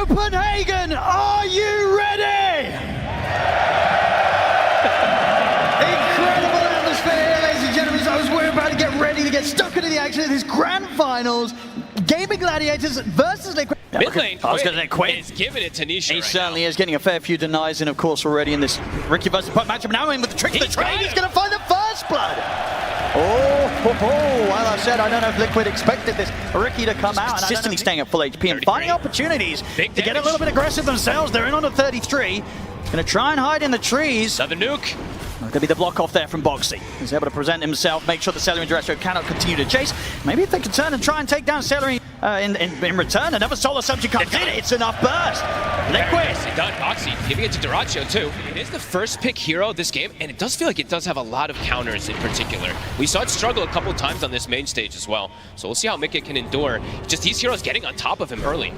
Copenhagen, are you ready? Incredible atmosphere, ladies and gentlemen. As we're about to get ready to get stuck into the action of this grand finals. Gaimin Gladiators versus Liquid. Mid lane, I was going to say Quinn is giving it to Nisha. He right certainly now. is getting a fair few denies in, of course, already in this Ricky versus Puck matchup. Now in with the trick of the trade, he's going to find the first blood. Well, I said, I don't know if Liquid expected this Ricky to come out. Consistently staying at full HP and finding opportunities to get a little bit aggressive themselves. They're in on a 33. Going to try and hide in the trees. Another nuke. Going to be the block off there from Boxy. He's able to present himself, make sure the Celery and Dresser cannot continue to chase. Maybe if they can turn and try and take down Celery in return, another solar subject comes in. It's enough burst. Liquid. Nicely done, Boxy. Giving it to Duracho too. It is the first pick hero of this game, and it does feel like it does have a lot of counters in particular. We saw it struggle a couple times on this main stage as well. So we'll see how Mickey can endure. Just these heroes getting on top of him early.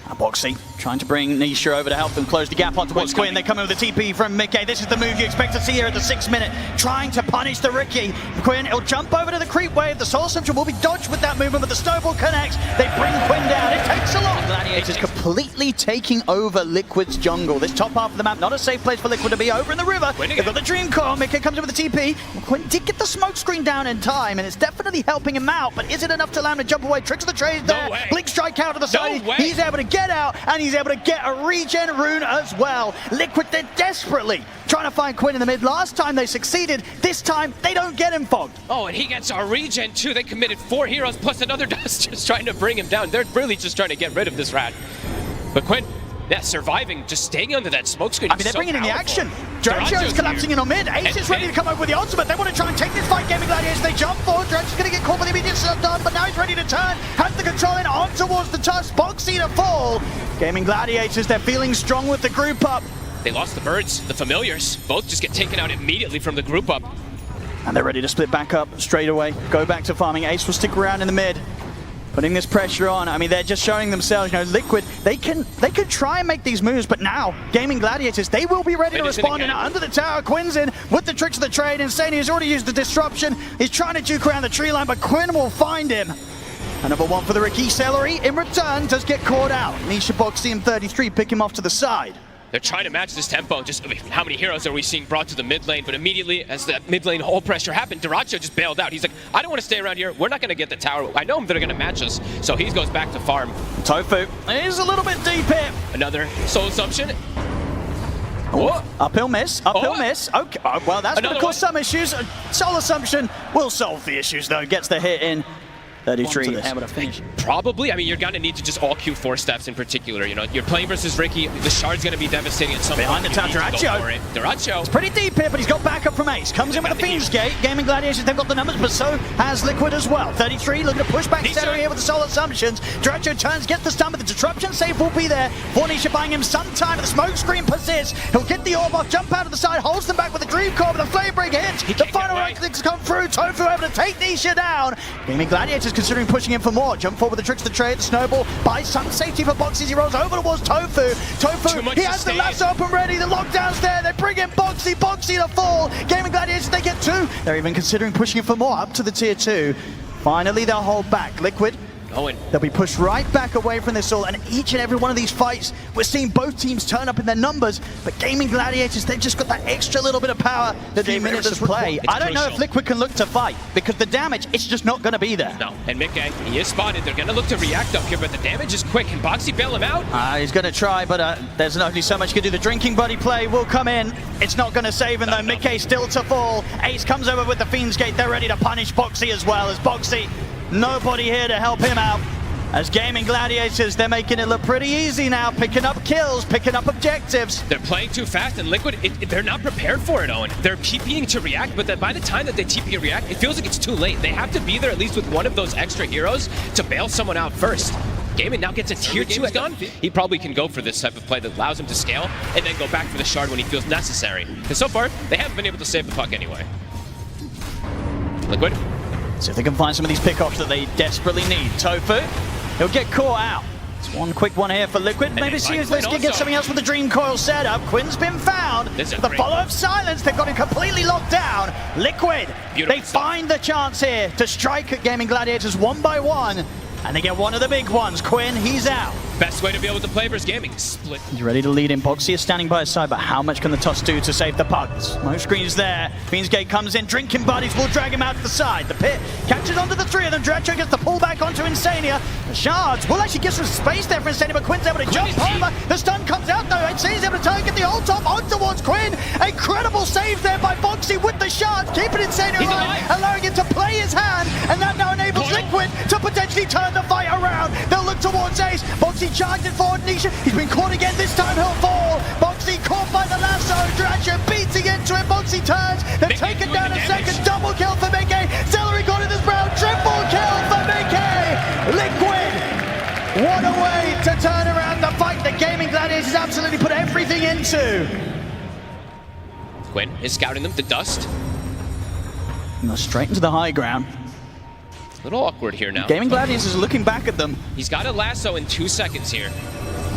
Boxy trying to bring Nisha over to help them close the gap on towards Quinn. They come in with a TP from Mickey. This is the move you expect to see here at the 6th minute. Trying to punish the Ricky. Quinn, he'll jump over to the creep wave. The Soul Central will be dodged with that movement, but the snowball connects. They bring Quinn down. It takes a lot. Gladiators completely taking over Liquid's jungle. This top half of the map, not a safe place for Liquid to be. Over in the river, they've got the Dream Core. Mickey comes in with the TP. Quinn did get the smoke screen down in time, and it's definitely helping him out, but is it enough to allow him to jump away? Tricks of the trade there. Blink strike out to the side. He's able to get out, and he's able to get a regen rune as well. Liquid, they're desperately trying to find Quinn in the mid. Last time they succeeded. This time, they don't get him fogged. Oh, and he gets a regen too. They committed 4 heroes plus another dust just trying to bring him down. They're really just trying to get rid of this rat. But Quinn, surviving, just staying under that smoke screen. I mean, they're bringing in the action. Duracho's collapsing in on mid. Ace is ready to come over with the ultimate. They want to try and take this fight. Gaimin Gladiators, they jump forward. Duracho's going to get caught by the immediate stun, but now he's ready to turn. Has the control in on towards the tusk. Boxy to fall. Gaimin Gladiators, they're feeling strong with the group up. They lost the birds, the familiars. Both just get taken out immediately from the group up. And they're ready to split back up straight away. Go back to farming. Ace will stick around in the mid. Putting this pressure on. I mean, they're just showing themselves, you know, Liquid, they can try and make these moves, but now, Gaimin Gladiators, they will be ready to respond. And under the tower, Quinn's in with the tricks of the trade. Insane, he's already used the disruption. He's trying to juke around the tree line, but Quinn will find him. Another one for the Ricky. Celery, in return, does get caught out. Nisha Boxy in 33, pick him off to the side. They're trying to match this tempo. Just how many heroes are we seeing brought to the mid lane? But immediately, as that mid lane hole pressure happened, Duracho just bailed out. He's like, I don't want to stay around here. We're not going to get the tower. I know they're going to match us. So he goes back to farm. Tofu is a little bit deep here. Another soul assumption. Oh, uphill miss, uphill miss. Okay, well, that's going to cause some issues. Soul assumption will solve the issues, though. Gets the hit in. 33 able to finish. Probably. I mean, you're going to need to just all queue 4 steps in particular. You know, you're playing versus Ricky. The shard's going to be devastating at some point. Behind the tower, Duracho. Duracho. It's pretty deep here, but he's got backup from Ace. Comes in with the Fiend's Gate. Gaimin Gladiators, they've got the numbers, but so has Liquid as well. 33 looking to push back Celery here with the Soul Assumptions. Duracho turns, gets the stun, but the disruption save will be there. Nisha buying him some time, but the smoke screen persists. He'll get the orb off, jump out of the side, holds them back with the Dream Core, but the Flame Break hits. The final rank clicks come through. Tofu able to take Nisha down. Gaimin Gladiators considering pushing him for more. Jump forward with the tricks of the trade. The snowball buys some safety for Boxy as he rolls over towards Tofu. Tofu, he has the lasso up and ready. The lockdown's there. They bring in Boxy. Boxy to fall. Gaimin Gladiators, they get 2. They're even considering pushing it for more up to the tier 2. Finally, they'll hold back. Liquid, they'll be pushed right back away from this all, and each and every one of these fights, we're seeing both teams turn up in their numbers, but Gaimin Gladiators, they've just got that extra little bit of power that the minutes of play. I don't know if Liquid can look to fight, because the damage, it's just not going to be there. No, and Mickey, he is spotted. They're going to look to react up here, but the damage is quick. Can Boxy bail him out? He's going to try, but there's only so much he can do. The Drinking Buddy play will come in. It's not going to save him, though. Mickey still to fall. Ace comes over with the Fiend's Gate. They're ready to punish Boxy as well, as Boxy, nobody here to help him out. As Gaimin Gladiators, they're making it look pretty easy now, picking up kills, picking up objectives. They're playing too fast, and Liquid, they're not prepared for it, Owen. They're TPing to react, but by the time that they TP and react, it feels like it's too late. They have to be there at least with one of those extra heroes to bail someone out first. Gaimin now gets a tier 2 gun. He probably can go for this type of play that allows him to scale and then go back for the shard when he feels necessary. Because so far, they haven't been able to save the puck anyway. Liquid. See if they can find some of these pickoffs that they desperately need. Tofu. He'll get caught out. It's one quick one here for Liquid. Maybe see if they can get something else with the Dream Coil setup. Quinn's been found. The follow of silence. They've got him completely locked down. Liquid. They find the chance here to strike at Gaimin Gladiators one by one. And they get one of the big ones. Quinn, he's out. Best way to be able to play versus Gaming. Split. He's ready to lead in. Boxy is standing by his side, but how much can the Toss do to save the pugs? Smoke screen's there. Fiendsgate comes in. Drinking buddies will drag him out to the side. The pit catches onto the three of them. Dracho gets the pull back onto Insania. The shards will actually get some space there for Insania, but Quinn's able to jump over. The stun comes out though. Insania's able to target the ult off on towards Quinn. Incredible save there by Boxy with the shards, keeping Insania alive, allowing him to play his hand, and that now enables Liquid to potentially turn the fight around. They'll look towards Ace. Boxy charging forward, Nisha. He's been caught again. This time he'll fall. Boxy caught by the lasso. Dracho beating into it. Boxy turns. They've taken down a second. Double kill for Mickey. Celery got in his brow. Triple kill for Mickey. Liquid. What a way to turn around the fight that Gaming Gladiators has absolutely put everything into. Quinn is scouting them to dust. And they're straight into the high ground. A little awkward here now. Gaming Gladiators is looking back at them. He's got a lasso in 2 seconds here.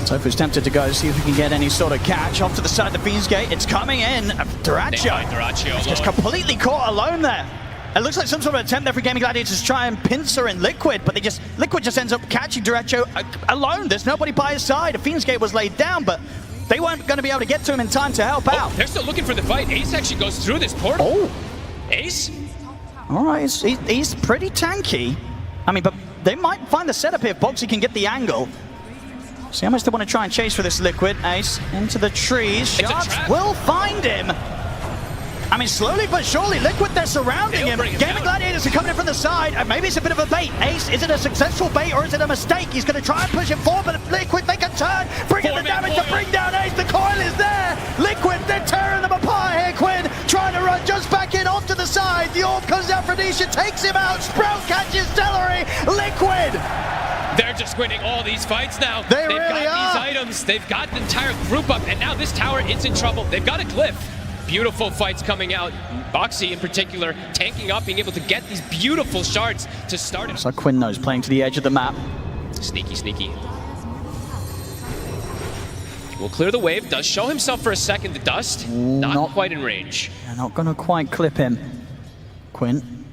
Tofu's tempted to go see if we can get any sort of catch off to the side of the Fiendsgate. It's coming in. Duracho. He's just completely caught alone there. It looks like some sort of attempt there for Gaming Gladiators to try and pincer in Liquid, but Liquid just ends up catching Duracho alone. There's nobody by his side. A Fiendsgate was laid down, but they weren't going to be able to get to him in time to help out. They're still looking for the fight. Ace actually goes through this portal. Oh. Ace? All right, he's pretty tanky. I mean, but they might find the setup here if Boxy can get the angle. See how much they want to try and chase for this Liquid. Ace into the trees. Shards will find him. I mean, slowly but surely, Liquid, they're surrounding him. Gaming Gladiators are coming in from the side, and maybe it's a bit of a bait. Ace, is it a successful bait or is it a mistake? He's going to try and push him forward, but Liquid, they can turn, bring in the damage to bring down Ace. The coil is there. Liquid, they're tearing them apart here. Quinn trying to run just back in off to the side. The orb comes out for Nisha, takes him out. Sprout catches Celery. Liquid. They're just winning all these fights now. They've really got these items. They've got the entire group up, and now this tower is in trouble. They've got a cliff. Beautiful fights coming out. Boxy in particular tanking up, being able to get these beautiful shards to start it. So Quinn knows playing to the edge of the map. Sneaky, sneaky. Will clear the wave. Does show himself for a second. The dust, not quite in range. They're not going to quite clip him. Quinn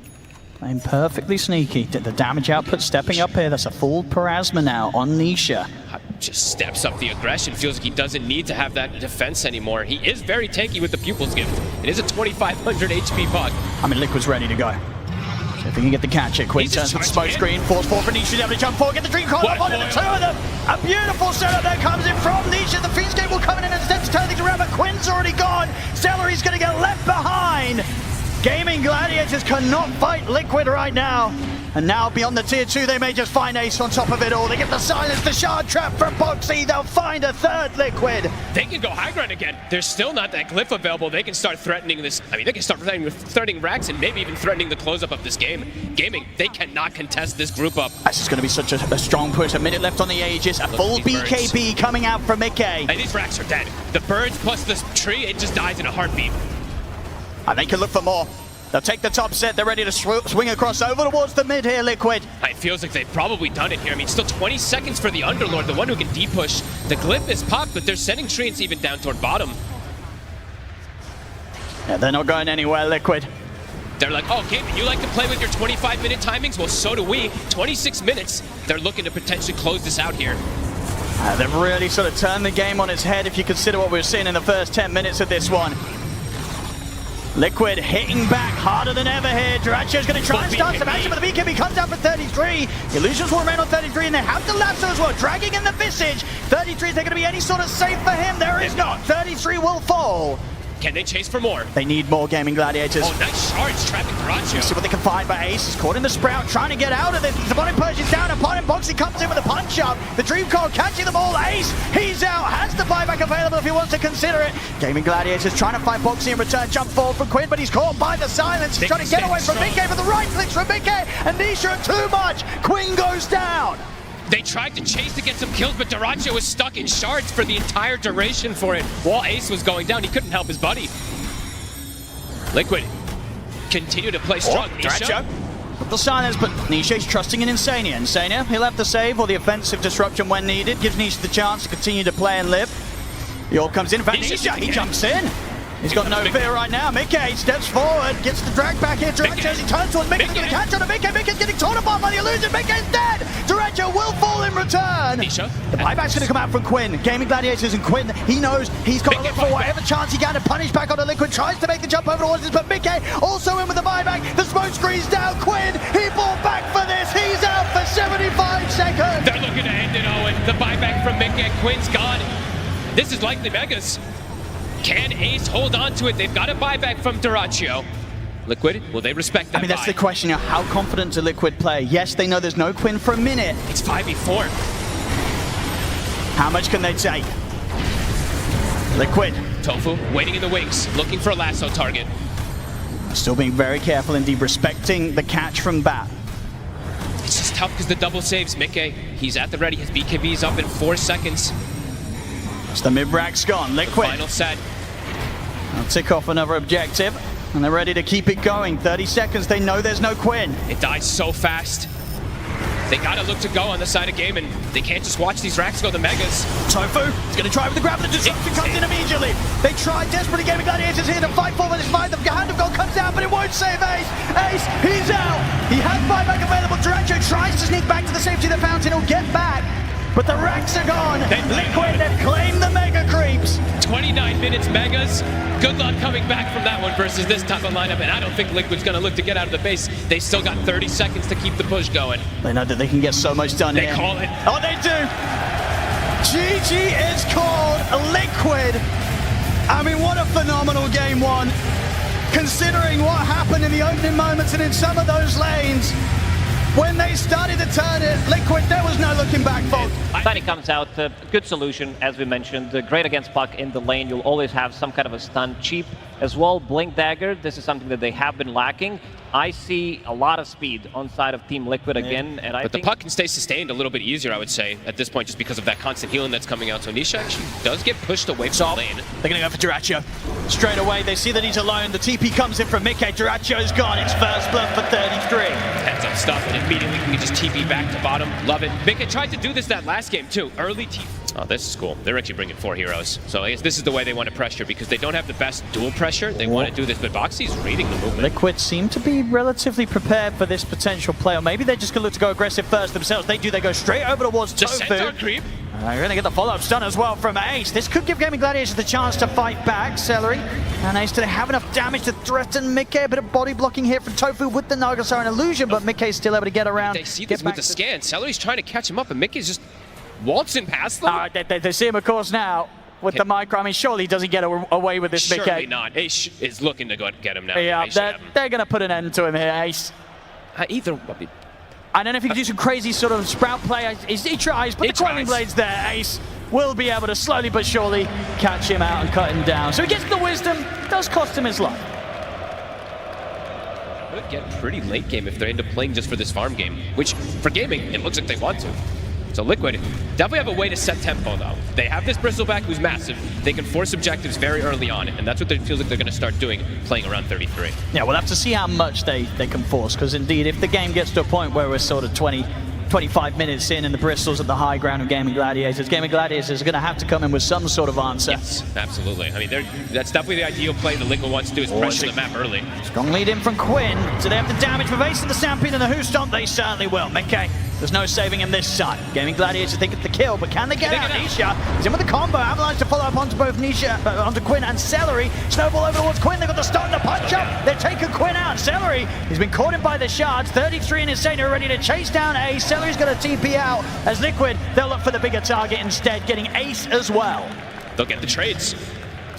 playing perfectly sneaky. The damage output stepping up here. That's a full Parasma now on Nisha. Just steps up the aggression. Feels like he doesn't need to have that defense anymore. He is very tanky with the Pupil's Gift. It is a 2,500 HP puck. I mean, Liquid's ready to go. So if he can get the catch here, Quinn turns with the smoke screen, force forward for Nisha, able to jump forward, get the Dream Coil up onto the two of them. A beautiful setup that comes in from Nisha. The Fiendsgate will come in and attempt to turn things around, but Quinn's already gone. Celery's going to get left behind. Gaming Gladiators cannot fight Liquid right now. And now beyond the tier 2, they may just find Ace on top of it all. They get the silence, the shard trap from Boxy. They'll find a third Liquid. They can go high ground again. There's still not that glyph available. They can start threatening this. I mean, they can start threatening Rax and maybe even threatening the close-up of this game. Gaming, they cannot contest this group up. This is going to be such a strong push. A minute left on the Aegis. A full BKB birds coming out from Mickey. And these Rax are dead. The birds plus this tree, it just dies in a heartbeat. And they can look for more. They'll take the top set. They're ready to swing across over towards the mid here, Liquid. It feels like they've probably done it here. I mean, still 20 seconds for the Underlord, the one who can de-push. The glyph is popped, but they're sending treants even down toward bottom. Yeah, they're not going anywhere, Liquid. They're like, oh, Gaimin, you like to play with your 25-minute timings? Well, so do we. 26 minutes. They're looking to potentially close this out here. They've really sort of turned the game on its head if you consider what we were seeing in the first 10 minutes of this one. Liquid hitting back harder than ever here. Duracho's going to try and start some action, but the BKB comes down for 33. Illusions will remain on 33, and they have the lasso as well, dragging in the Visage. 33, is there going to be any sort of save for him? There is not. 33 will fall. Can they chase for more? They need more, Gaming Gladiators. Oh, nice shards trapping Duracho. See what they can find, but Ace is caught in the Sprout, trying to get out of this. The bottom Persian's down upon him. Boxy comes in with a punch up. The Dream Coil catching them all. Ace, he's out. Has the buyback available if he wants to consider it. Gaming Gladiators trying to fight Boxy in return. Jump forward from Quinn, but he's caught by the silence. He's trying to get away from Mickey, but the right clicks from Mickey. And Nisha too much. Quinn goes down. They tried to chase to get some kills, but Duracho was stuck in shards for the entire duration for it. While Ace was going down, he couldn't help his buddy. Liquid continue to play strong. Duracho with the silence, but Nisha's trusting in Insania. Insania, he'll have the save or the offensive disruption when needed. Gives Nisha the chance to continue to play and live. The orb comes in. In fact, Nisha, he jumps in. He's got no fear right now. Mickey steps forward, gets the drag back here. Duracho as he turns towards Mickey. He's going to catch on to Mickey. Mickey's getting torn apart by the illusion. Mickey's dead. Duracho will fall in return. Nisha. The buyback's going to come out from Quinn. Gaimin Gladiators and Quinn, he knows he's got to look for whatever chance he can to punish back onto Liquid. Tries to make the jump over the horses, but Mickey also in with the buyback. The smoke screen's down. Quinn, he bought back for this. He's out for 75 seconds. They're looking to end it, Owen. The buyback from Mickey. Quinn's gone. This is likely Megas. Can Ace hold on to it? They've got a buyback from Duracho. Liquid, will they respect that? I mean, that's the question. How confident do Liquid play? Yes, they know there's no Quinn for a minute. It's 5v4. How much can they take? Liquid. Tofu waiting in the wings, looking for a lasso target. Still being very careful indeed, respecting the catch from Bat. It's just tough because the double saves. Mickey, he's at the ready. His BKB's up in 4 seconds. So the mid-rack's gone. Liquid. Final set. I'll tick off another objective, and they're ready to keep it going. 30 seconds, they know there's no Quinn. It dies so fast. They gotta look to go on the side of Gaimin. They can't just watch these racks go to Megas. Tofu is gonna try with the grab, but the disruption comes in immediately. They try desperately. Gaimin Gladiators here to fight for, but it's fine. The hand of gold comes down, but it won't save Ace. Ace, he's out. He has buyback available. Duracho tries to sneak back to the safety of the fountain. He'll get back. But the racks are gone. Liquid have claimed the Mega Creeps. 29 minutes Megas. Good luck coming back from that one versus this type of lineup, and I don't think Liquid's going to look to get out of the base. They still got 30 seconds to keep the push going. They know that they can get so much done here. They call it. Oh, they do. GG is called. Liquid. I mean, what a phenomenal game one. Considering what happened in the opening moments and in some of those lanes, when they started to turn it, Liquid, there was no looking back, folks. Then it comes out, good solution, as we mentioned. Great against puck in the lane. You'll always have some kind of a stun. Cheap as well. Blink Dagger, this is something that they have been lacking. I see a lot of speed on side of Team Liquid again, and I think... But the puck can stay sustained a little bit easier, I would say, at this point, just because of that constant healing that's coming out. So Nisha actually does get pushed away from the lane. They're going to go for Duracho. Straight away, they see that he's alone. The TP comes in from Mickey. Duracho's gone. It's first blood for 33. Heads up stuff, and immediately can just TP back to bottom. Love it. Mickey tried to do this that last game, too. Early TP. Oh, this is cool. They're actually bringing 4 heroes. So I guess this is the way they want to pressure, because they don't have the best dual pressure. They want to do this, but Boxy's reading the movement. Liquid seem to be relatively prepared for this potential play, or maybe they're just going to look to go aggressive first themselves. They do. They go straight over towards Tofu. Centaur creep. They're going to get the follow-up stun as well from Ace. This could give Gaimin Gladiators the chance to fight back. Celery and Ace, do they have enough damage to threaten Mickey? A bit of body blocking here from Tofu with the Nagasar and Illusion, but Mickey's still able to get around. They see this with the scan. Celery's trying to catch him up, and Mickey's just waltzing past them. They see him, of course, now with the micro. I mean, surely he doesn't get away with this, Mickey. Surely not. Ace is looking to go get him now. Yeah, they're going to put an end to him here, Ace. I don't know if he can do some crazy sort of sprout play. He tries, but the Quelling Blade's there. Ace will be able to slowly but surely catch him out and cut him down. So he gets the wisdom, does cost him his life. Could get pretty late game if they end up playing just for this farm game, which for gaming, it looks like they want to. So Liquid definitely have a way to set tempo, though. They have this Bristleback who's massive. They can force objectives very early on, and that's what it feels like they're going to start doing, playing around 33. Yeah, we'll have to see how much they can force, because indeed, if the game gets to a point where we're sort of 25 minutes in and the Bristol's at the high ground of Gaimin Gladiators are going to have to come in with some sort of answer. Yes, absolutely. I mean, that's definitely the ideal play that Liquid wants to do, is pressure the map early. Strong lead in from Quinn. So they have the damage for Ace and the Stampede and the Who Stomp. They certainly will. Mickey, there's no saving him this time. Gaimin Gladiators think it's the kill, but can they get out? Nisha is in with the combo. Avalanche to follow up onto both onto Quinn and Celery. Snowball over towards Quinn. They've got the stun to punch up. They're taking Quinn out. Celery has been caught in by the shards. 33 and Insane are ready to chase down Ace. Celery's going to TP out as Liquid. They'll look for the bigger target instead, getting Ace as well. They'll get the trades.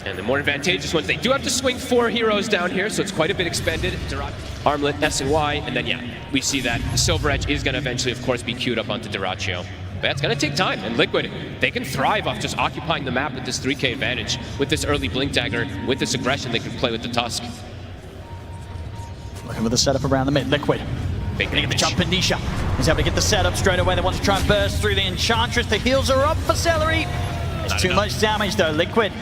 And the more advantageous ones, they do have to swing 4 heroes down here, so it's quite a bit expended. Armlet, S and Y, and then yeah, we see that the Silver Edge is going to eventually, of course, be queued up onto Duracho. But that's going to take time, and Liquid, they can thrive off just occupying the map with this 3K advantage. With this early Blink Dagger, with this aggression, they can play with the Tusk. Looking for the setup around the mid. Liquid. Big get the jump in Nisha. He's able to get the setup straight away. They want to try and burst through the Enchantress. The heals are up for Celery. It's too much damage, though. Liquid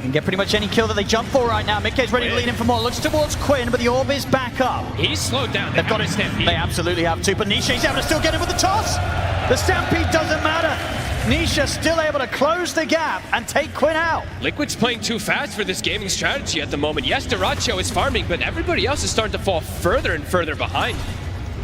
can get pretty much any kill that they jump for right now. Mickey's ready to lead in for more. Looks towards Quinn, but the orb is back up. He's slowed down. They've got his Stampede. They absolutely have to, but Nisha's able to still get him with the toss. The Stampede doesn't matter. Nisha still able to close the gap and take Quinn out. Liquid's playing too fast for this gaming strategy at the moment. Yes, Duracho is farming, but everybody else is starting to fall further and further behind.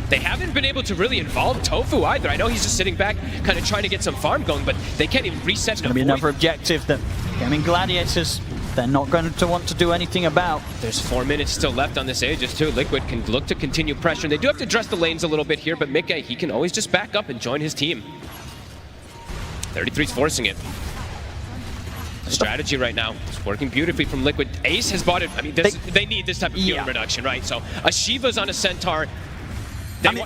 They haven't been able to really involve Tofu either. I know he's just sitting back, kind of trying to get some farm going, but they can't even reset. It's going to be another objective that Gaimin Gladiators, they're not going to want to do anything about. There's 4 minutes still left on this Aegis too. Liquid can look to continue pressure. They do have to address the lanes a little bit here, but Mickey, he can always just back up and join his team. 33's forcing it. The strategy right now is working beautifully from Liquid. Ace has bought it. I mean, they need this type of healing reduction, right? So a Shiva's on a Centaur.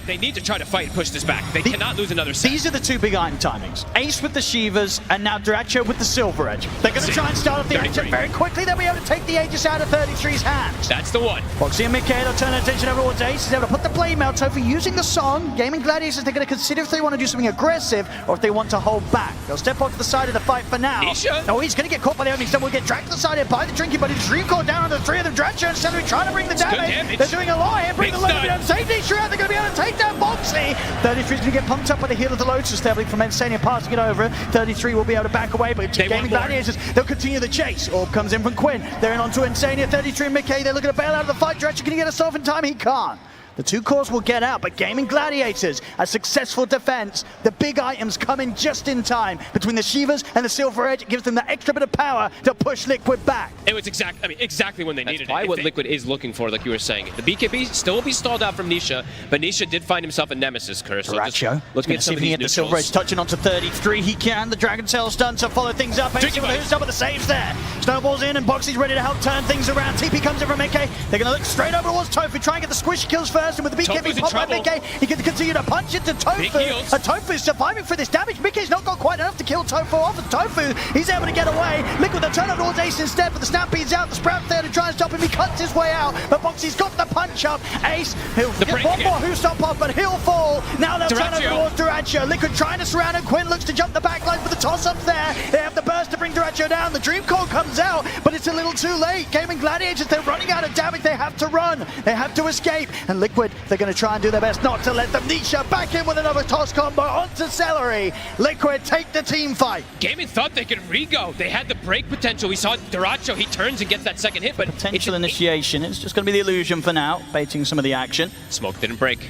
They need to try to fight and push this back. They cannot lose another set. These are the two big item timings. Ace with the Shivas, and now Duracho with the Silver Edge. They're going to try and start off the action very quickly. They'll be able to take the Aegis out of 33's hands. That's the one. Boxy and Mickey, they'll turn their attention over towards Ace. He's able to put the blame out. Tofu using the song. Gaimin Gladiators, they're going to consider if they want to do something aggressive or if they want to hold back. They'll step off to the side of the fight for now. Nisha. Oh, he's going to get caught by the opening stun. We'll get dragged to the side here by the Drinking Buddy. Dream Core down on the three of them. Duracho and Celery trying to bring the damage. They're doing a lot here. Bring the load down. Save Nisha out. They're going to be able to take down Boxy. 33's going to get pumped up by the heel of the Lotus Stability from Insania passing it over. 33 will be able to back away, but Gaimin Gladiators, they'll continue the chase. Orb comes in from Quinn. They're in onto Insania. 33 and Mickey, they're looking to bail out of the fight. Duracho, can he get us off in time? He can't. The two cores will get out, but Gaimin Gladiators, a successful defense. The big items come in just in time. Between the Shivas and the Silver Edge, it gives them that extra bit of power to push Liquid back. It was exactly when they needed it. That's what Liquid is looking for, like you were saying. The BKB still will be stalled out from Nisha, but Nisha did find himself a Nemesis curse. Duracho, looking at some of these the Silver Edge touching onto 33. He can. The Dragon Tail stun to follow things up. Who's some of the saves there? Snowballs in and Boxy's ready to help turn things around. TP comes in from Mickey. They're going to look straight over towards Tofu, try and get the squishy kills first, and with the BKB pop by Mickey, he can continue to punch into Tofu. And Tofu's surviving for this damage. Mickey's not got quite enough to kill Tofu off, and Tofu, he's able to get away. Liquid, they'll turn over towards Ace instead, but the Stampede's out. The Sprout's there to try and stop him. He cuts his way out, but Boxy's got the punch up. Ace, he'll get one more who stop off, but he'll fall. Now they'll turn over towards Duracho. Liquid trying to surround him. Quinn looks to jump the backline with the toss-ups there. They have the burst to bring Duracho down. The Dream Core comes out, but it's a little too late. Gaimin Gladiators, they're running out of damage. They have to run. They have to escape. And Liquid, they're going to try and do their best not to let them. Nisha back in with another toss combo onto Celery. Liquid take the team fight. Gaimin thought they could re-go. They had the break potential. We saw Duracho, he turns and gets that second hit, but potential initiation. It's just going to be the illusion for now, baiting some of the action. Smoke didn't break.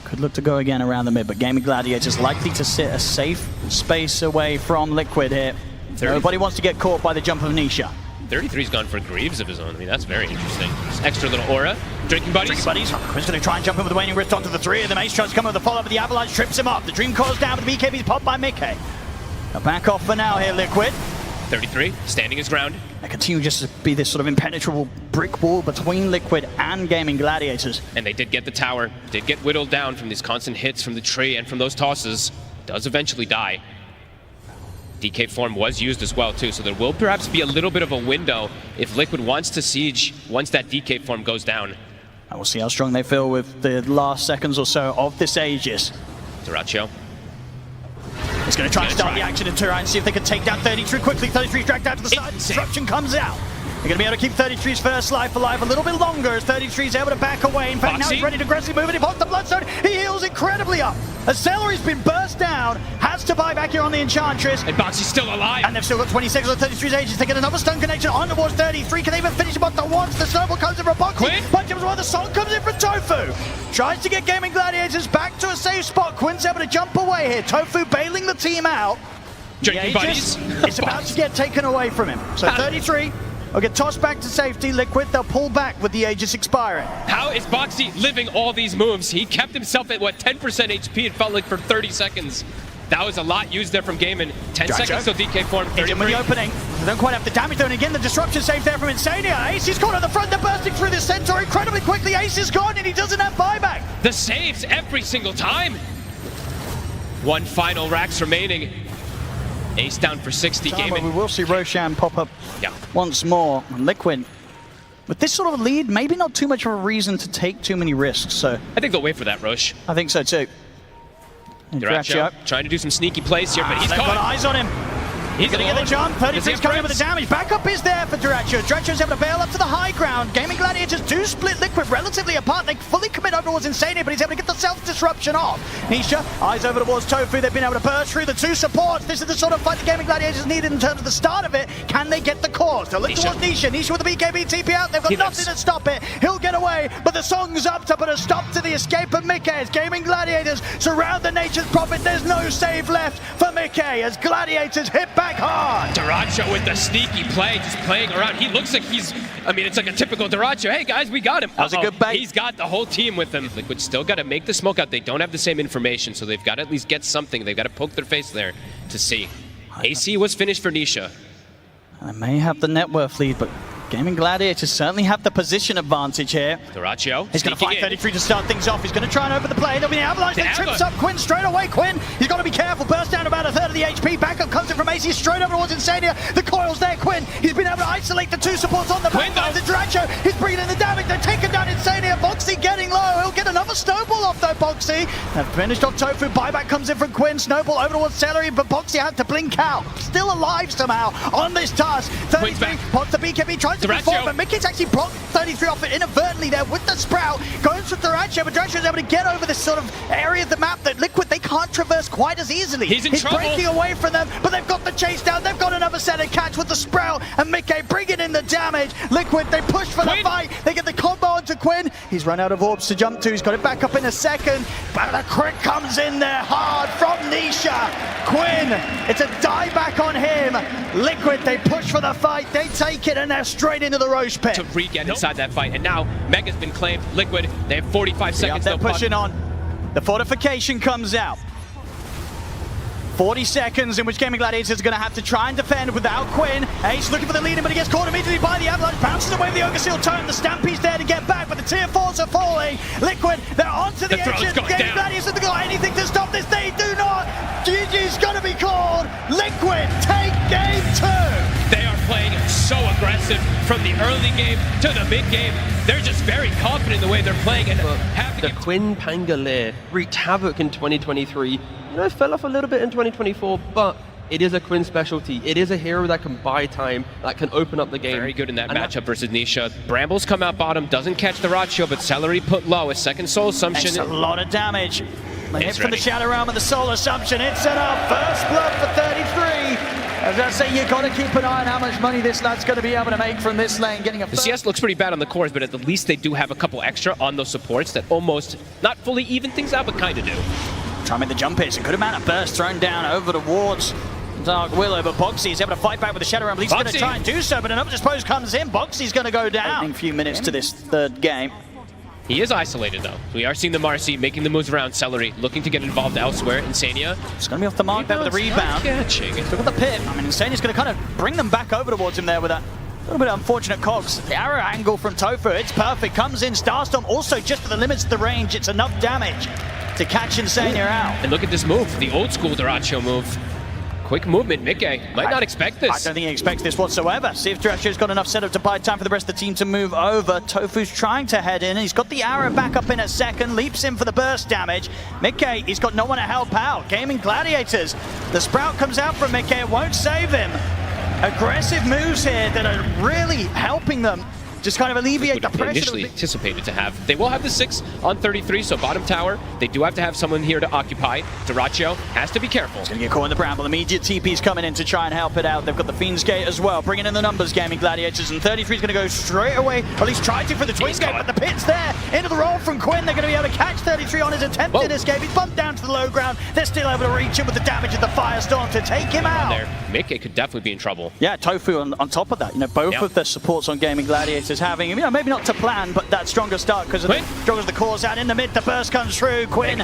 Could look to go again around the mid, but Gaimin Gladiators likely to sit a safe space away from Liquid here. Nobody wants to get caught by the jump of Nisha. 33's gone for Greaves of his own. I mean, that's very interesting. Just extra little aura. Drinking Buddies. Quinn's going to try and jump in with the Waning Rift onto the three of them. Ace tries to come with the follow-up, but the Avalanche trips him up. The Dream Core's down, but the BKB's popped by Mickey. Now back off for now here, Liquid. 33, standing his ground. They continue just to be this sort of impenetrable brick wall between Liquid and Gaimin Gladiators. And they did get the tower. Did get whittled down from these constant hits from the tree and from those tosses. Does eventually die. DK form was used as well too, so there will perhaps be a little bit of a window if Liquid wants to siege once that DK form goes down. And we'll see how strong they feel with the last seconds or so of this Aegis. Duracho. He's going to try and start the action in Turai and see if they can take down 33 quickly. 33's dragged out to the side. Disruption comes out. They're going to be able to keep 33's first life alive a little bit longer as 33's able to back away. In fact, now he's ready to aggressively move it. He pops the Bloodstone. He heals incredibly up. As Celery's been burst down, has to buy back here on the Enchantress. And Boxy's still alive. And they've still got 20 seconds on 33's Aegis. They get another stun connection on towards 33. Can they even finish him off the once? The snowball comes in from Boxy. Punch him as well. The song comes in from Tofu. Tries to get Gaimin Gladiators back to a safe spot. Quinn's able to jump away here. Tofu bailing the team out. Drinking Buddies. It's about to get taken away from him. So 33 will get tossed back to safety. Liquid, they'll pull back with the Aegis expiring. How is Boxy living all these moves? He kept himself at, what, 10% HP, it felt like, for 30 seconds. That was a lot used there from Gaimin. 10 seconds till DK form, 33. With the opening. They don't quite have the damage though, and again, the disruption save there from Insania. Ace is caught at the front, they're bursting through this Centaur incredibly quickly. Ace is gone, and he doesn't have buyback. The saves every single time. One final Rax remaining. Ace down for 60. Gaimin. We will see Roshan pop up once more. And Liquid, with this sort of lead, maybe not too much of a reason to take too many risks. So I think they'll wait for that, Roche. I think so too. Duracho trying to do some sneaky plays here, but he's got eyes on him. He's gonna get the jump. 33's coming in with the Prince? damage. Backup is there for Duracho. Duracho's able to bail up to the high ground. Gaming Gladiators do split Liquid relatively apart. They fully commit over towards Insania, but he's able to get the self-disruption off. Nisha, eyes over towards Tofu. They've been able to burst through the two supports. This is the sort of fight the Gaming Gladiators needed in terms of the start of it. Can they get the cause? They'll look towards Nisha. Nisha with the BKB TP out. They've got nothing to stop it. He'll get away, but the song's up to put a stop to the escape of Mickey as Gaming Gladiators surround the Nature's Prophet. There's no save left for Mickey as Gladiators hit back hard. Duracho with the sneaky play, just playing around. He looks like he's, I mean, it's like a typical Duracho. Hey guys, we got him. That was a good bait. He's got the whole team with him. Liquid still got to make the smoke out. They don't have the same information, so they've got to at least get something. They've got to poke their face there to see. AC was finished for Nisha. I may have the net worth lead, but Gaming Gladiators certainly have the position advantage here. Duracho. He's going to fight 33 to start things off. He's going to try and open the play. There'll be an avalanche that trips up Quinn straight away. Quinn, he's got to be careful. Burst down about a third of the HP. Backup comes in from AC straight over towards Insania. The coil's there. Quinn, he's been able to isolate the two supports on the back line. The Duracho, he's bringing in the damage. They're taking down Insania. Boxy getting low. He'll get another snowball off though, Boxy. They've finished off Tofu. Buyback comes in from Quinn. Snowball over towards Celery, but Boxy had to blink out. Still alive somehow on this task. 33 pots the BKB, tries to perform, but Mickey's actually blocked 33 off it inadvertently there with the Sprout. Goes for Duracho, but Duracho's able to get over this sort of area of the map that Liquid, they can't traverse quite as easily. He's in trouble. Breaking away from them, but they've got the chase down. They've got another set of catch with the Sprout, and Mickey bringing in the damage. Liquid, they push for the fight. They get the combo onto Quinn. He's run out of orbs to jump to. He's got it back up in a second, but the crit comes in there hard from Nisha. Quinn, it's a dieback on him. Liquid, they push for the fight. They take it, and they're straight into the Roche pit. To re-get inside that fight, and now Mega's been claimed. Liquid, they have 45 seconds. They're pushing on. The fortification comes out. 40 seconds in which Gaming Gladiators are going to have to try and defend without Quinn. Ace looking for the leader, but he gets caught immediately by the avalanche. Bounces away with the Ogre Seal Tone. The Stampede's there to get back, but the tier 4s are falling. Liquid, they're onto the edge. Gaming Gladiators have got anything to stop this. They do not. GG's going to be called. Liquid take game 2. They are playing so aggressive from the early game to the mid game. They're just very confident in the way they're playing, and having the Quinn Pangolier wreaked havoc in 2023. You know, it fell off a little bit in 2024, but it is a Quinn specialty. It is a hero that can buy time, that can open up the game. Very good in that matchup versus Nisha. Brambles come out bottom, doesn't catch the Ratio, but Celery put low. A second Soul Assumption. It's a lot of damage. Hit from the Shadow Realm and the Soul Assumption. It's enough. First blood for 33. As I say, you got to keep an eye on how much money this lad's going to be able to make from this lane. Getting a the CS looks pretty bad on the cores, but at the least they do have a couple extra on those supports that almost, not fully even things out, but kind of do. Try and make the jump hits. A good amount of burst thrown down over towards Dark Willow, but Boxy is able to fight back with the Shadow Realm. He's going to try and do so, but another dispose comes in. Boxy's going to go down. A few minutes to this third game. He is isolated though. We are seeing the Marcy making the moves around. Celery looking to get involved elsewhere. Insania. It's going to be off the mark there with the rebound. Catching. Look at the pit. I mean, Insania's going to kind of bring them back over towards him there with that little bit of unfortunate cogs. The arrow angle from Tofu, it's perfect. Comes in. Starstorm also just for the limits of the range. It's enough damage to catch Insania out. And look at this move, the old school Duracho move. Quick movement, Mickey might not expect this. I don't think he expects this whatsoever. See if Duracho's got enough setup to buy time for the rest of the team to move over. Tofu's trying to head in. He's got the arrow back up in a second. Leaps in for the burst damage. Mickey, he's got no one to help out. Gaming Gladiators. The Sprout comes out from Mickey. It won't save him. Aggressive moves here that are really helping them. Just kind of alleviate the pressure. Initially anticipated to have. They will have the 6 on 33, so bottom tower. They do have to have someone here to occupy. Duracho has to be careful. He's going to get caught in the bramble. Immediate TP's coming in to try and help it out. They've got the Fiend's Gate as well, bringing in the numbers, Gaming Gladiators, and 33 is going to go straight away, or at least try to for the Twin Gate, but the pit's there. Into the roll from Quinn. They're going to be able to catch 33 on his attempted escape. He's bumped down to the low ground. They're still able to reach him with the damage of the Firestorm to take him out. There. Mickey could definitely be in trouble. Yeah, Tofu on top of that. You know, both of the supports on Gaming Gladiators having, you know, maybe not to plan, but that stronger start because of the struggles the cause out in the mid. The burst comes through. Quinn,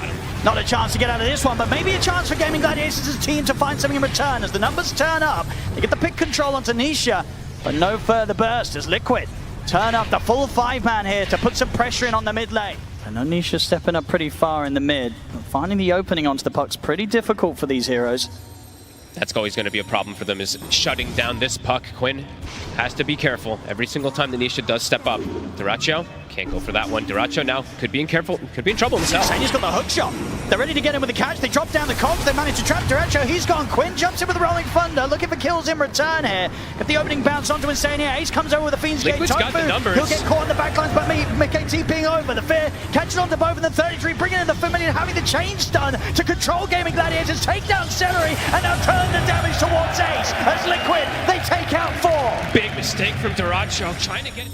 not a chance to get out of this one, but maybe a chance for Gaming Gladiators as a team to find something in return. As the numbers turn up, they get the pick control onto Nisha, but no further burst as Liquid turn up the full 5-man here to put some pressure in on the mid lane. I know Nisha's stepping up pretty far in the mid, but finding the opening onto the puck's pretty difficult for these heroes. That's always going to be a problem for them, is shutting down this puck. Quinn has to be careful every single time the Nisha does step up. Duracho can't go for that one. Duracho now could be in trouble himself. Insania's got the hook shot. They're ready to get him with the catch. They drop down the cogs. They manage to trap Duracho. He's gone. Quinn jumps in with the Rolling Thunder, looking for kills in return here. Get the opening bounce onto Insania. Ace comes over with the Fiend's Gate. Liquid's got the numbers. He'll get caught in the backlines, but Mickey TPing over. The Fear catches on to both, and then 33 bringing in the Familiar, having the chain stun to control Gaming Gladiators, take down Celery, and now turn the damage towards Ace. As Liquid, they take out 4. Big mistake from Duracho, trying to get...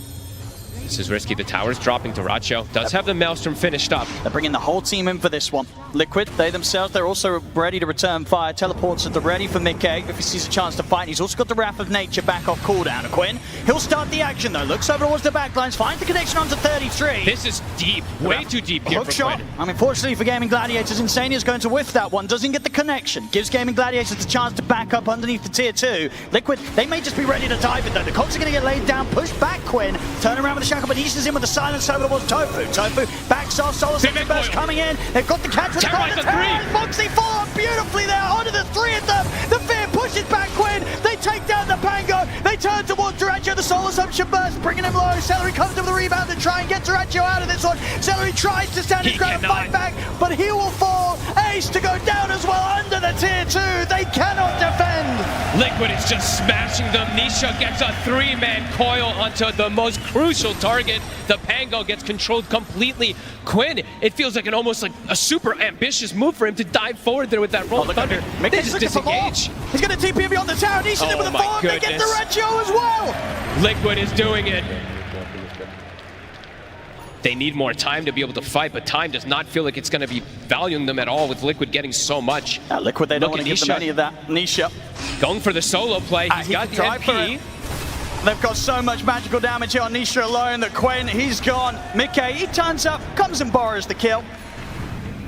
This is risky. The tower's dropping. Duracho does have the Maelstrom finished up. They're bringing the whole team in for this one. Liquid, they themselves, they're also ready to return fire. Teleports at the ready for Mickey if he sees a chance to fight. He's also got the Wrath of Nature back off cooldown. Quinn, he'll start the action though. Looks over towards the backlines, finds the connection onto 33. This is deep, way too deep here Hook for shot. Quinn. I mean, fortunately for Gaming Gladiators, Insania's going to whiff that one. Doesn't get the connection. Gives Gaming Gladiators the chance to back up underneath the tier 2. Liquid, they may just be ready to dive it though. The cogs are going to get laid down, push back Quinn. Turn around with the shackle, but Isha's in with the silence over towards Tofu. Tofu backs off, Solar Scepter burst coming in. They've got the catch with the corner. Moxie fall beautifully there onto the 3 of them. The Fear pushes back Quinn. They take down the Pango. They turn towards Duracho. The Solar Assumption burst, bringing him low. Celery comes in with the rebound to try and get Duracho out of this one. Celery tries to stand his ground and fight back, but he will fall. Ace to go down as well under the tier 2. They cannot defend. Liquid is just smashing them. Nisha gets a 3-man coil onto the most crucial target. The Pango gets controlled completely. Quinn, it feels like almost like a super ambitious move for him to dive forward there with that roll of thunder. They just disengage. He's going to TP beyond the tower. Nisha's in with the forward. They get Duracho as well. Liquid is doing it. They need more time to be able to fight, but time does not feel like it's going to be valuing them at all with Liquid getting so much. Liquid, they don't want to give them any of that. Nisha going for the solo play. He's got the MP. They've got so much magical damage here on Nisha alone that Quinn, he's gone. Mickey, he turns up, comes and borrows the kill.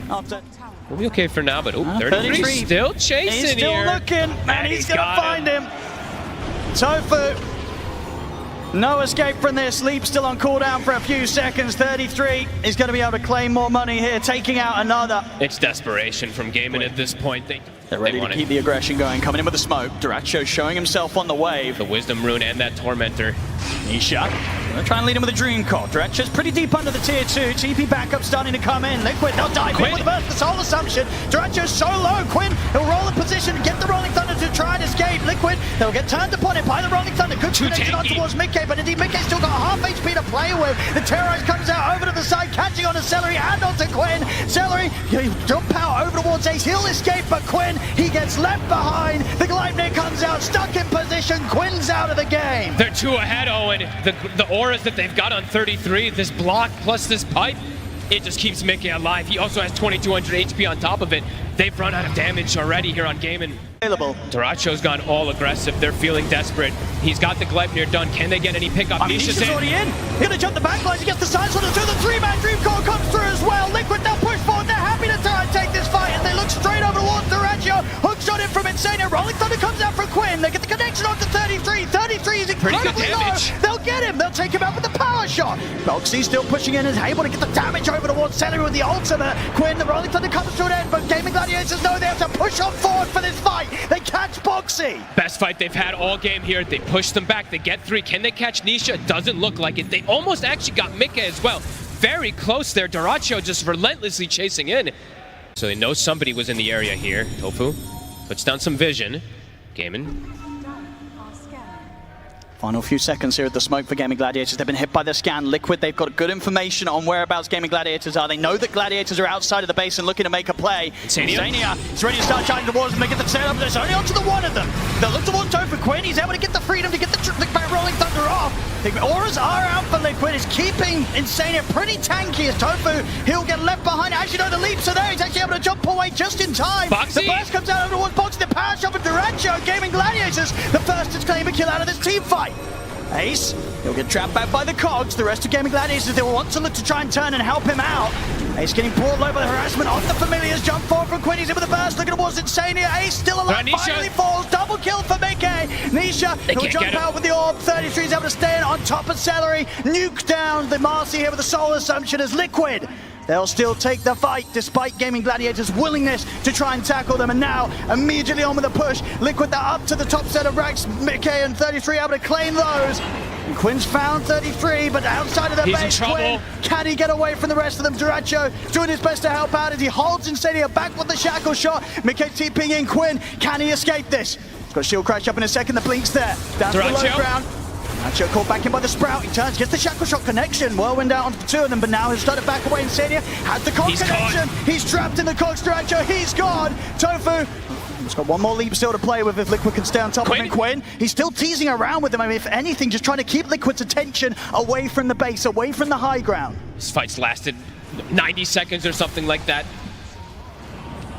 After we'll be okay for now, but 33 still chasing he's still here. Looking, and he's going to find him. Tofu, no escape from this. Leap still on cooldown for a few seconds. 33 is going to be able to claim more money here, taking out another. It's desperation from Gaimin at this point. They're ready to keep the aggression going. Coming in with the smoke. Duracho showing himself on the wave. The Wisdom Rune and that Tormentor. Nisha gonna try and lead him with a Dream Coil. Duracho's pretty deep under the tier 2. TP backup starting to come in. Liquid, they'll dive in with the burst. The Soul Assumption. Duracho's so low. Quinn, he'll roll in position, get the Rolling Thunder to try and escape. Liquid, they'll get turned upon it by the Rolling Thunder. Good connection on towards Mickey, but indeed Mickey's still got half HP to play with. The Terrorize comes out over to the side, catching onto Celery and onto Quinn. Celery, he'll jump out over towards Ace. He'll escape, but Quinn, he gets left behind. The Gleipnir comes out, stuck in position. Quinn's out of the game. They're 2 ahead, Owen. The auras that they've got on 33, this block plus this pipe, it just keeps Mickey alive. He also has 2200 HP on top of it. They've run out of damage already here on Gaimin. Duracho's gone all aggressive. They're feeling desperate. He's got the Gleipnir done. Can they get any pickup? Nisha's already in. He's going to jump the backlines. He gets the side sword through. The 3-man Dream Coil comes through as well. Liquid, they'll push forward. They're happy to try and take this fight. And they look straight over towards Duracho. Hook shot in from Insania. Rolling Thunder comes out from Quinn. They get the connection onto 33. 33 is incredibly low. They'll get him. They'll take him out with the power shot. Boxy still pushing in, is able to get the damage over towards Celery with the ultimate. Quinn, the Rolling Thunder comes to an end, but Gaming Gladiators know they have to push on forward for this fight. They catch Boxy. Best fight they've had all game here. They push them back. They get 3. Can they catch Nisha? Doesn't look like it. They almost actually got Mickey as well. Very close there. Duracho just relentlessly chasing in. So they know somebody was in the area here. Tofu puts down some vision. Gaimin. Final few seconds here at the smoke for Gaming Gladiators. They've been hit by the scan. Liquid, they've got good information on whereabouts Gaming Gladiators are. They know that Gladiators are outside of the base and looking to make a play. Insania is ready to start charging towards them. They get the setup. There's only onto the one of them. They'll look towards Tofu. Quinn, he's able to get the freedom to get the Rolling Thunder off. The auras are out for Liquid. It's keeping Insania pretty tanky as Tofu. He'll get left behind. Actually, no, the leaps are there. He's actually able to jump away just in time. Boxy. The burst comes out over towards Boxy. The power shot for Duracho. Gaming Gladiators, the first to claim a kill out of this team fight. Ace, he'll get trapped back by the cogs. The rest of Gaming Gladiators, they will want to look to try and turn and help him out. Ace getting brought low by the harassment of the Familiars. Jump forward from Quinn. He's in with the burst. Looking towards Insania. Ace still alive. Finally falls. Double kill for Mickey. Nisha, he'll jump out with the orb. 33 is able to stay in on top of Celery. Nuke down the Marcy here with the Soul Assumption as Liquid. They'll still take the fight despite Gaming Gladiators' willingness to try and tackle them. And now, immediately on with a push. Liquid, they're up to the top set of racks. Mickey and 33 able to claim those. And Quinn's found 33, but outside of the base, Quinn, can he get away from the rest of them? Duracho doing his best to help out as he holds Insania back with the shackle shot. Mickey TPing in Quinn. Can he escape this? He's got a shield crash up in a second. The blink's there. Down to the low ground. Duracho caught back in by the Sprout. He turns, gets the shackle shot connection. Whirlwind out onto the two of them, but now he's started back away. Insania has the Cox connection. He's trapped in the Cox. Duracho, he's gone. Tofu. He's got one more leap still to play with if Liquid can stay on top of him. Quinn, he's still teasing around with him. I mean, if anything, just trying to keep Liquid's attention away from the base, away from the high ground. This fight's lasted 90 seconds or something like that.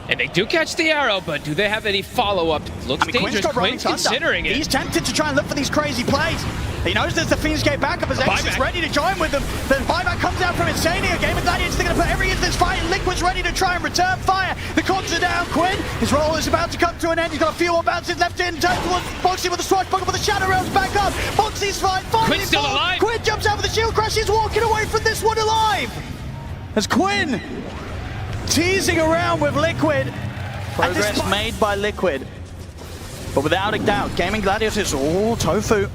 And they do catch the arrow, but do they have any follow-up? Looks dangerous. Quinn's considering it. He's tempted to try and look for these crazy plays. He knows there's the Fiend's Gate backup as Ace is ready to join with them. The buyback comes out from Insania. Gaming Gladiators, they're going to put everything into this fight. Liquid's ready to try and return fire. The Cogs are down. Quinn, his roll is about to come to an end. He's got a few more bounces left in. Turns towards Boxy with the swashbuckle, but the Shadow Realm's back up. Boxy's fine. Quinn's still alive. Quinn jumps out with the shield crash. He's walking away from this one alive. As Quinn teasing around with Liquid. Progress made by Liquid. But without a doubt, Gaming Gladiators, Tofu.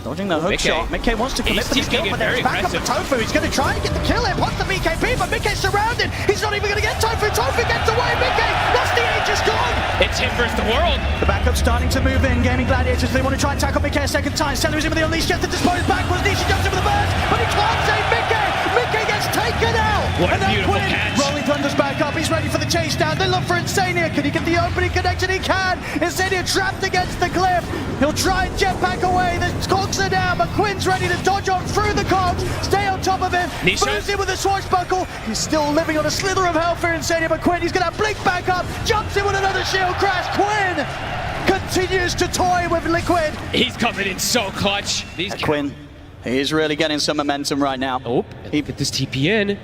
Dodging the hook shot. Mickey wants to commit to this kill, but there's back up to Tofu. He's going to try and get the kill here. Wants the BKB, but Mickey's surrounded. He's not even going to get Tofu. Tofu gets away. Mickey, lost the age, is gone. It's him versus the world. The backup's starting to move in. Gaming Gladiators, they want to try and tackle Mickey a second time. Celery's in with the Unleash, gets the dispose backwards. Nisha jumps in with the burst, but he can't save Mickey. Mickey gets taken out. What a beautiful catch. Rolling Thunder's back up. He's ready for the chase down. They look for Insania. Can he get the opening connection? He can. Insania trapped against the cliff. He'll try and jetpack away. The cogs are down, but Quinn's ready to dodge on through the cogs. Stay on top of him. Moves in with a swashbuckle. He's still living on a slither of health for Insania, but Quinn, he's going to blink back up. Jumps in with another shield crash. Quinn continues to toy with Liquid. He's coming in so clutch. Quinn, he's really getting some momentum right now. Oh, he put this TP in.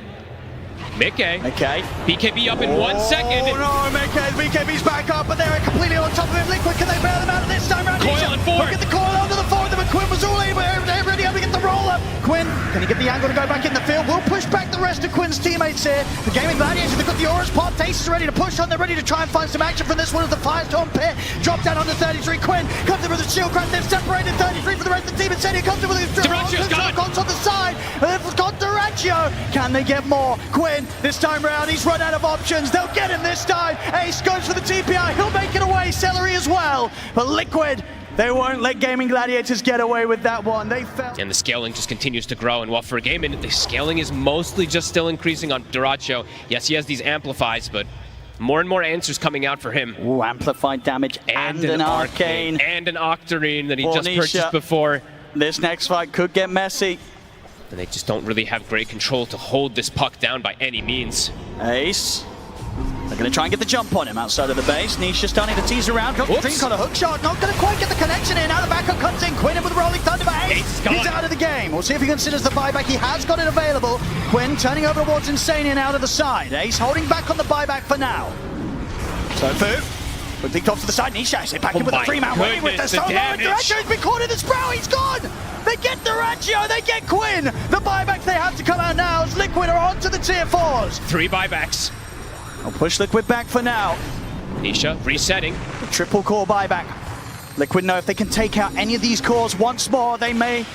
Mickey. BKB up in 1 second. Oh no, Mickey. BKB's back up, but they're completely on top of him. Liquid, can they bail them out of this time round? Coil and forward. Look at the coil onto the forward, but Quinn was all ready able to get the roll up. Quinn, can he get the angle to go back in the field? We'll push back the rest of Quinn's teammates here. The Gaming Gladiators, they've got the auras popped. Ace is ready to push on. They're ready to try and find some action from this one as the Firestorm pit. Drop down onto 33. Quinn comes in with a shield crash. They've separated 33 for the rest of the team. Insania comes in with his Duracio's gone. On the side. They've got Duraccio. Can they get more? Quinn, this time round, he's run out of options. They'll get him this time. Ace goes for the TPI. He'll make it away. Celery as well. But Liquid, they won't let Gaming Gladiators get away with that one. They fell. And the scaling just continues to grow. And while for Gaimin, the scaling is mostly just still increasing on Duracho. Yes, he has these amplifies, but more and more answers coming out for him. Ooh, amplified damage and an arcane. And an Octarine that he just purchased before. This next fight could get messy. And they just don't really have great control to hold this puck down by any means. Ace. They're going to try and get the jump on him outside of the base. Nisha starting to tease around. Got the Dream, got a hook shot. Not going to quite get the connection in. Now the backup comes in. Quinn in with the Rolling Thunder, but Ace, he's out of the game. We'll see if he considers the buyback. He has got it available. Quinn turning over towards Insania out of the side. Ace holding back on the buyback for now. Tofu. Quickly tops to the side. Nisha is back in with the 3-man waiting with the solo. Duracio's been caught in the Sprout. He's gone. They get Duraccio. They get Quinn. The buybacks they have to come out now as Liquid are on to the tier 4s. 3 buybacks. I'll push Liquid back for now. Nisha resetting. The triple core buyback. Liquid know if they can take out any of these cores once more, they may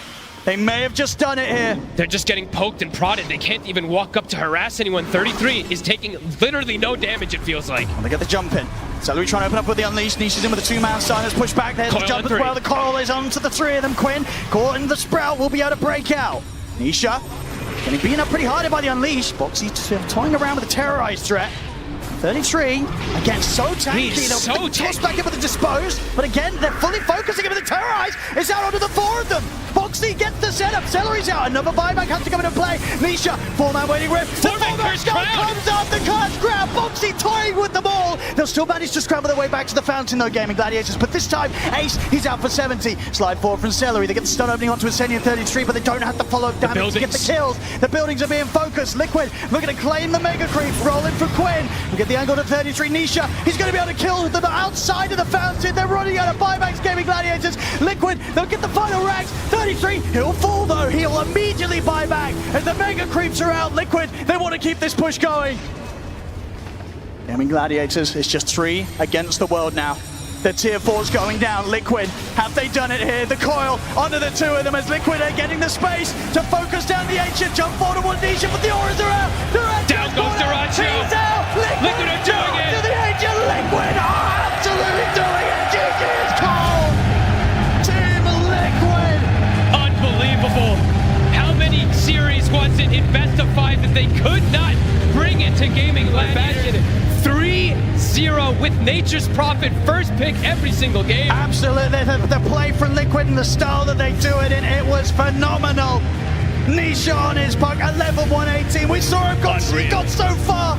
have just done it here. They're just getting poked and prodded. They can't even walk up to harass anyone. 33 is taking literally no damage, it feels like. Well, they get the jump in. Celery trying to open up with the Unleash. Nisha's in with the 2-man silence. Push back. There's the jump as well. The coil is on to the 3 of them. Quinn caught in the Sprout will be able to break out. Nisha getting beaten up pretty hard by the Unleash. Boxy toying around with a terrorized threat. 33, again, so tanky. They'll toss back in with the Dispose, but again, they're fully focusing him with the Terrorize. It's out onto the 4 of them. Boxy gets the setup. Celery's out. Another buyback has to come into play. Nisha, 4-man waiting with. The 4-man start comes up. The Curse grab. Boxy toying with the ball. They'll still manage to scramble their way back to the fountain, though, Gaming Gladiators. But this time, Ace, he's out for 70. Slide forward from Celery. They get the stun opening onto Insania 33, but they don't have the follow damage to get the kills. The buildings are being focused. Liquid looking to claim the Mega Creep. Rolling for Quinn. We get the angle to 33. Nisha, he's going to be able to kill them outside of the fountain. They're running out of buybacks, Gaming Gladiators. Liquid, they'll get the final racks. 33 33, he'll fall though. He'll immediately buy back as the mega creeps are out. Liquid, they want to keep this push going. Gaimin Gladiators, it's just 3 against the world now. The tier 4's going down. Liquid, have they done it here? The coil under the 2 of them as Liquid are getting the space to focus down the ancient. Jump forward towards Nisha, but the auras are out. Down goes Duracho. He's out. Liquid are doing it. To the ancient. Liquid are absolutely doing it. GG is cold. Team Liquid. Unbelievable. How many series was it in best of 5 that they could not bring it to Gaimin Gladiators? 3-0 with Nature's Prophet first pick every single game. Absolutely, the play from Liquid and the style that they do it in, it was phenomenal. Nisha on his puck, a level 118. We saw him got so far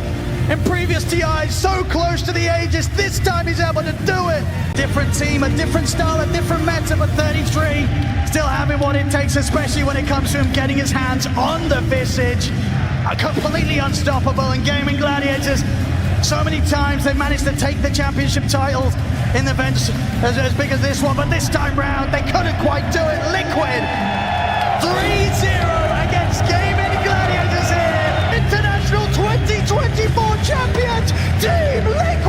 in previous TIs, so close to the Aegis. This time he's able to do it. Different team, a different style, a different meta, but 33 still having what it takes, especially when it comes to him getting his hands on the Visage. Completely unstoppable, and Gaimin Gladiators, so many times they managed to take the championship titles in events as big as this one, but this time round they couldn't quite do it. Liquid 3-0 against Gaimin Gladiators here. International 2024 champions, Team Liquid.